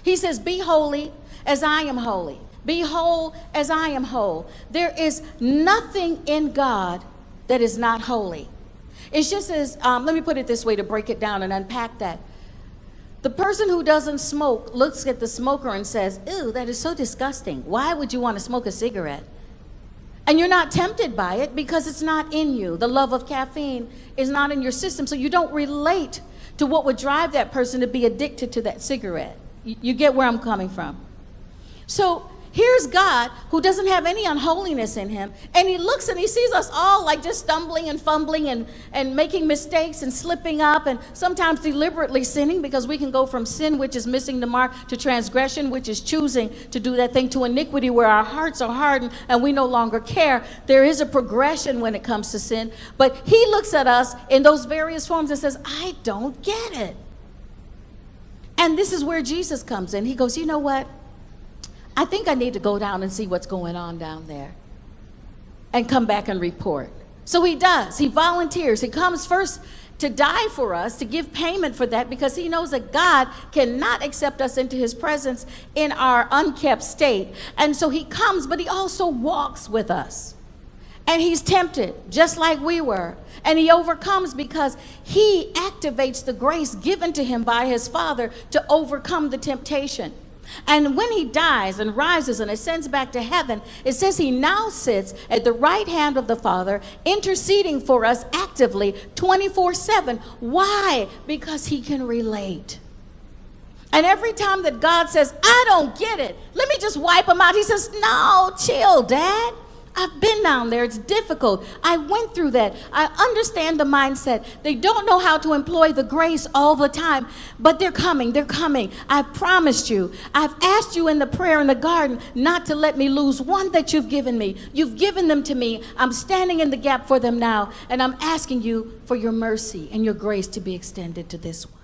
He says, be holy as I am holy. Be whole as I am whole. There is nothing in God that is not holy. It's just as, let me put it this way to break it down and unpack that. The person who doesn't smoke looks at the smoker and says, ew, that is so disgusting. Why would you want to smoke a cigarette? And you're not tempted by it because it's not in you. The love of caffeine is not in your system, so you don't relate to what would drive that person to be addicted to that cigarette. You get where I'm coming from. So here's God who doesn't have any unholiness in him, and he looks and he sees us all like just stumbling and fumbling and making mistakes and slipping up and sometimes deliberately sinning, because we can go from sin, which is missing the mark, to transgression, which is choosing to do that thing, to iniquity, where our hearts are hardened and we no longer care. There is a progression when it comes to sin, but he looks at us in those various forms and says, I don't get it. And this is where Jesus comes in. He goes, you know what? I think I need to go down and see what's going on down there and come back and report. So he does. He volunteers. He comes first to die for us, to give payment for that, because he knows that God cannot accept us into his presence in our unkept state. And so he comes, but he also walks with us. And he's tempted just like we were. And he overcomes because he activates the grace given to him by his Father to overcome the temptation. And when he dies and rises and ascends back to heaven, it says he now sits at the right hand of the Father, interceding for us actively 24/7. Why? Because he can relate. And every time that God says, I don't get it, let me just wipe him out, he says, no, chill, Dad. I've been down there. It's difficult. I went through that. I understand the mindset. They don't know how to employ the grace all the time, but they're coming. They're coming. I've promised you. I've asked you in the prayer in the garden not to let me lose one that you've given me. You've given them to me. I'm standing in the gap for them now, and I'm asking you for your mercy and your grace to be extended to this one.